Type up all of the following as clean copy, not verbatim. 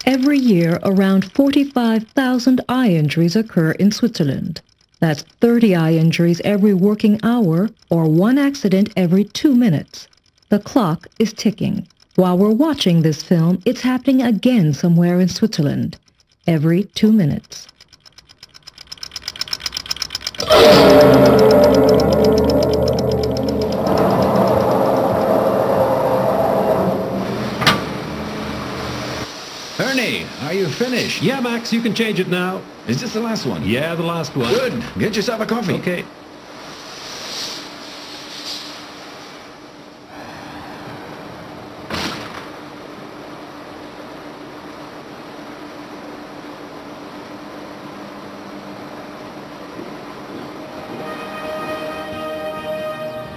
Every year, around 45,000 eye injuries occur in Switzerland. That's 30 eye injuries every working hour or one accident every 2 minutes. The clock is ticking. While we're watching this film, it's happening again somewhere in Switzerland. Every 2 minutes. Ernie, are you finished? Yeah, Max, you can change it now. Is this the last one? Yeah, the last one. Good. Get yourself a coffee. Okay.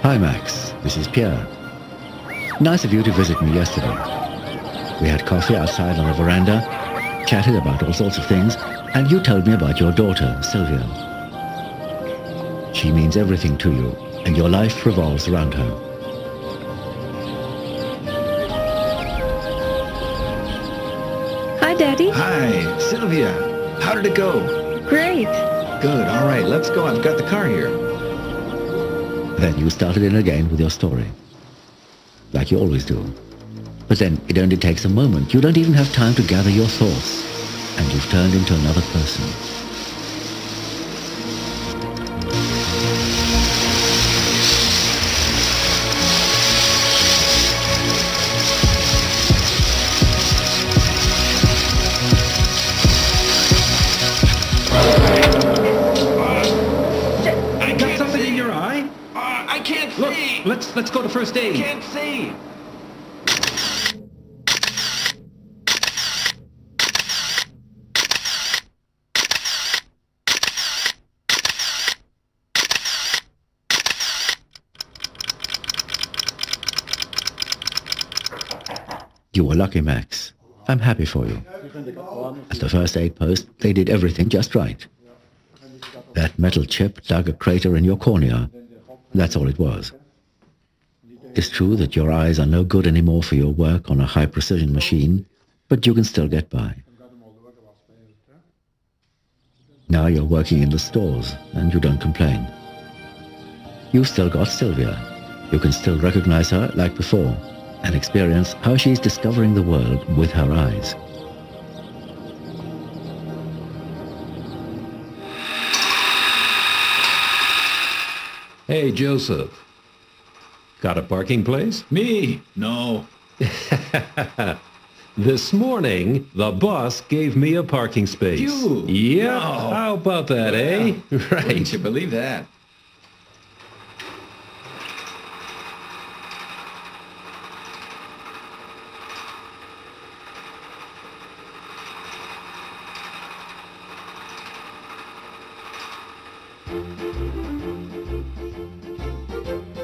Hi, Max. This is Pierre. Nice of you to visit me yesterday. We had coffee outside on the veranda, chatted about all sorts of things, and you told me about your daughter, Sylvia. She means everything to you, and your life revolves around her. Hi, Daddy. Hi, Sylvia. How did it go? Great. Good. All right, let's go. I've got the car here. Then you started in again with your story, like you always do. But then it only takes a moment. You don't even have time to gather your thoughts, and you've turned into another person. I got something in your eye. I can't Look, see. let's go to first aid. Can't see. You were lucky, Max. I'm happy for you. At the first aid post, they did everything just right. That metal chip dug a crater in your cornea. That's all it was. It's true that your eyes are no good anymore for your work on a high-precision machine, but you can still get by. Now you're working in the stores, and you don't complain. You've still got Sylvia. You can still recognize her like before, and experience how she's discovering the world with her eyes. Hey, Joseph. Got a parking place? Me? No. This morning, the boss gave me a parking space. You? Yep. No. How about that, eh? Wouldn't Right. you believe that?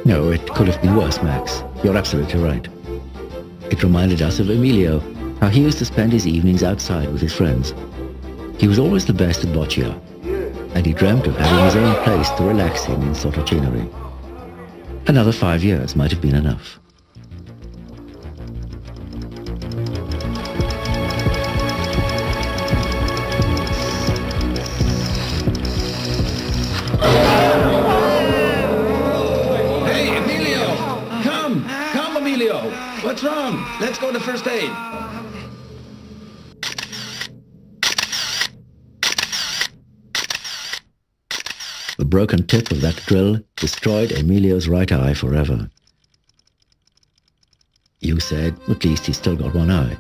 No, it could have been worse, Max. You're absolutely right. It reminded us of Emilio, how he used to spend his evenings outside with his friends. He was always the best at boccia, and he dreamt of having his own place to relax in Sottocenere. Another 5 years might have been enough. Hey, Emilio! Come, Emilio! What's wrong? Let's go to first aid. The broken tip of that drill destroyed Emilio's right eye forever. You said at least he's still got one eye.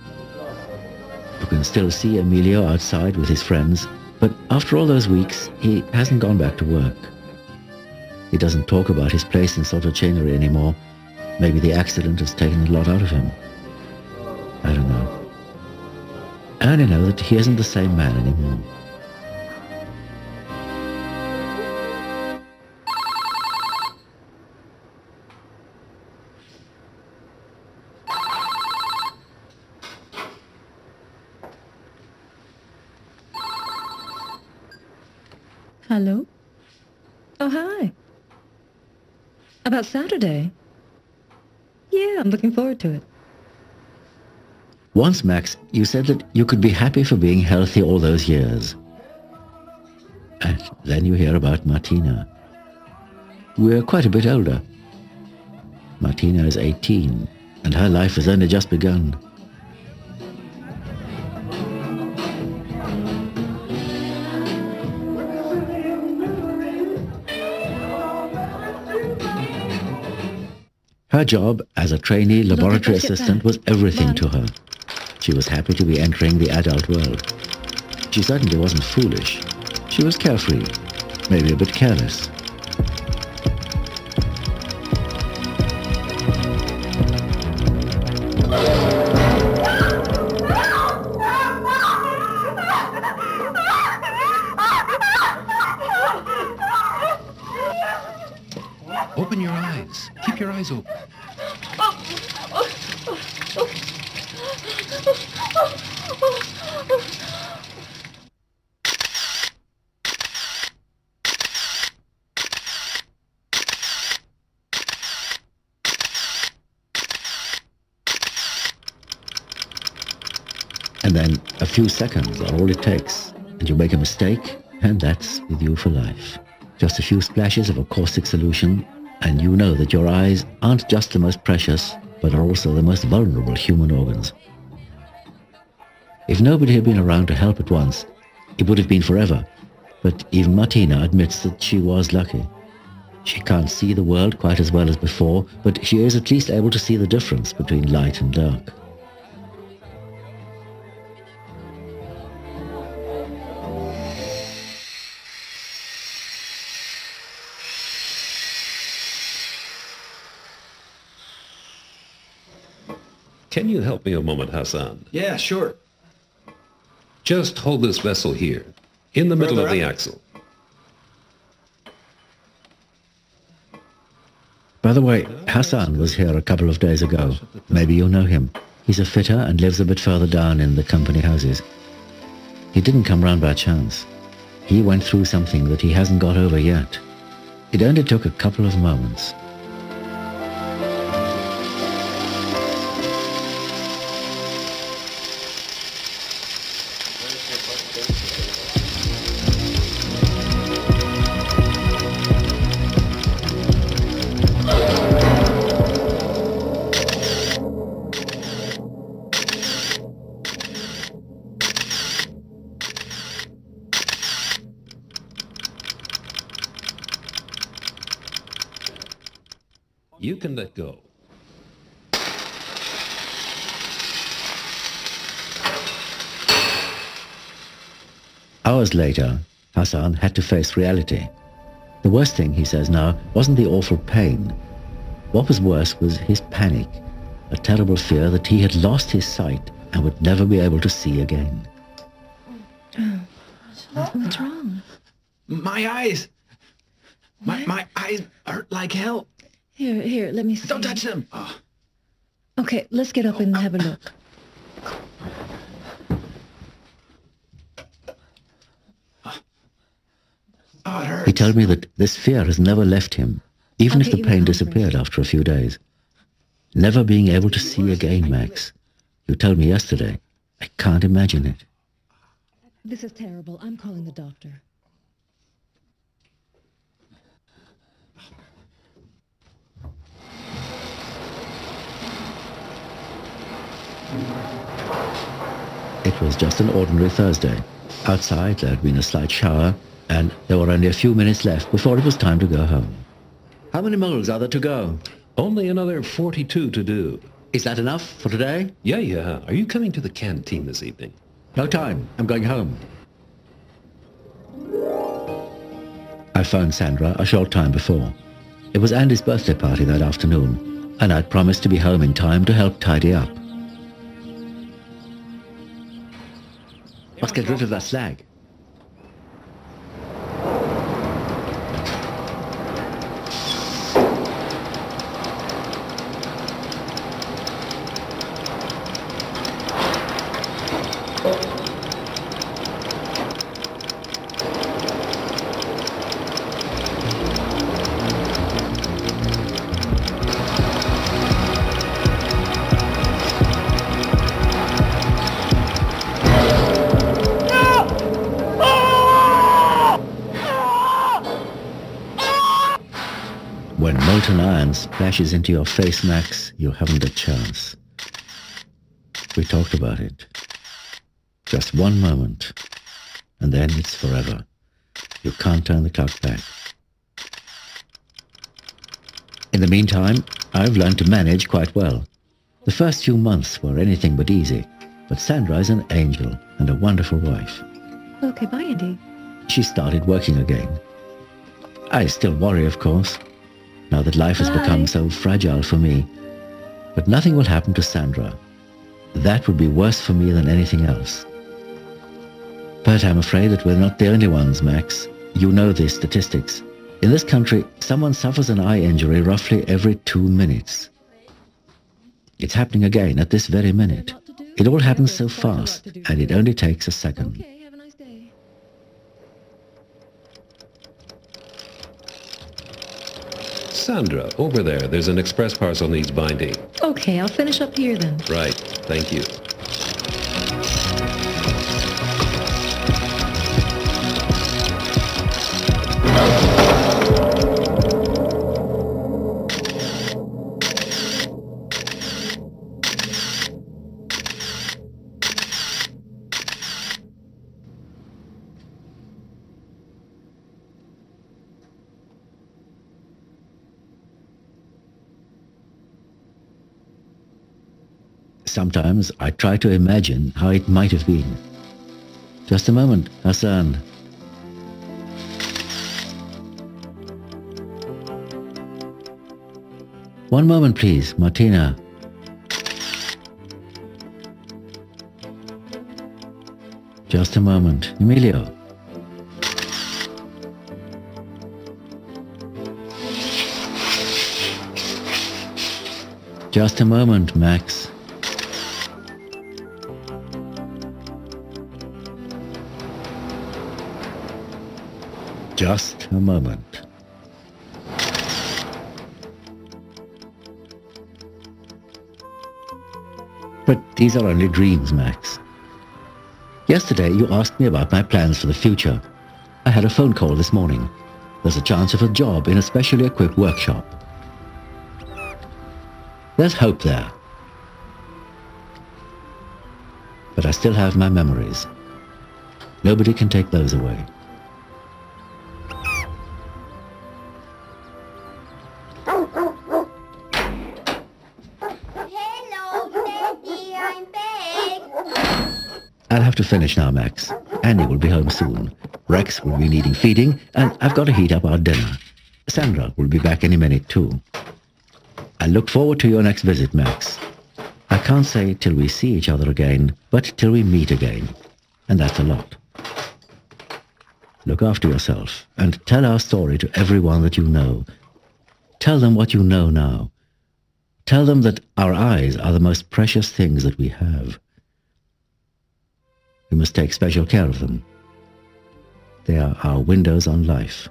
You can still see Emilio outside with his friends, but after all those weeks, he hasn't gone back to work. He doesn't talk about his place in Sottocenere anymore. Maybe the accident has taken a lot out of him. I don't know. I only know that he isn't the same man anymore. Hello? Oh, hi. About Saturday? Yeah, I'm looking forward to it. Once, Max, you said that you could be happy for being healthy all those years. And then you hear about Martina. We're quite a bit older. Martina is 18, and her life has only just begun. Her job as a trainee laboratory assistant was everything to her. She was happy to be entering the adult world. She certainly wasn't foolish. She was carefree, maybe a bit careless. Open your eyes. Keep your eyes open. And then a few seconds are all it takes, and you make a mistake, and that's with you for life. Just a few splashes of a caustic solution, and you know that your eyes aren't just the most precious, but are also the most vulnerable human organs. If nobody had been around to help at once, it would have been forever. But even Martina admits that she was lucky. She can't see the world quite as well as before, but she is at least able to see the difference between light and dark. Can you help me a moment, Hassan? Yeah, sure. Just hold this vessel here, in the middle of the axle. By the way, Hassan was here a couple of days ago. Maybe you know him. He's a fitter and lives a bit further down in the company houses. He didn't come round by chance. He went through something that he hasn't got over yet. It only took a couple of moments. You can let go. Hours later, Hassan had to face reality. The worst thing, he says now, wasn't the awful pain. What was worse was his panic, a terrible fear that he had lost his sight and would never be able to see again. What's wrong? My eyes. My eyes hurt like hell. Here, let me see. Don't touch them. Oh. Okay, let's get up and have a look. Oh, it hurts. He told me that this fear has never left him, even if the pain disappeared after a few days. Never being able to see again, Max. You told me yesterday. I can't imagine it. This is terrible. I'm calling the doctor. It was just an ordinary Thursday. Outside there had been a slight shower, and there were only a few minutes left before it was time to go home. How many moles are there to go? Only another 42 to do. Is that enough for today? Yeah. Are you coming to the canteen this evening? No time. I'm going home. I phoned Sandra a short time before. It was Andy's birthday party that afternoon, and I'd promised to be home in time to help tidy up. Must get rid of that slag. molten iron splashes into your face, Max, you haven't a chance. We talked about it. Just one moment, and then it's forever. You can't turn the clock back. In the meantime, I've learned to manage quite well. The first few months were anything but easy, but Sandra is an angel and a wonderful wife. Okay, bye, Andy. She started working again. I still worry, of course, now that life has become so fragile for me. But nothing will happen to Sandra. That would be worse for me than anything else. But I'm afraid that we're not the only ones, Max. You know the statistics. In this country, someone suffers an eye injury roughly every 2 minutes. It's happening again at this very minute. It all happens so fast, and it only takes a second. Okay, have a nice day. Sandra, over there, there's an express parcel needs binding. Okay, I'll finish up here then. Right, thank you. Sometimes I try to imagine how it might have been. Just a moment, Hassan. One moment, please, Martina. Just a moment, Emilio. Just a moment, Max. Just a moment. But these are only dreams, Max. Yesterday you asked me about my plans for the future. I had a phone call this morning. There's a chance of a job in a specially equipped workshop. There's hope there. But I still have my memories. Nobody can take those away. I'll have to finish now, Max. Andy will be home soon. Rex will be needing feeding, and I've got to heat up our dinner. Sandra will be back any minute, too. I look forward to your next visit, Max. I can't say till we see each other again, but till we meet again. And that's a lot. Look after yourself, and tell our story to everyone that you know. Tell them what you know now. Tell them that our eyes are the most precious things that we have. We must take special care of them. They are our windows on life.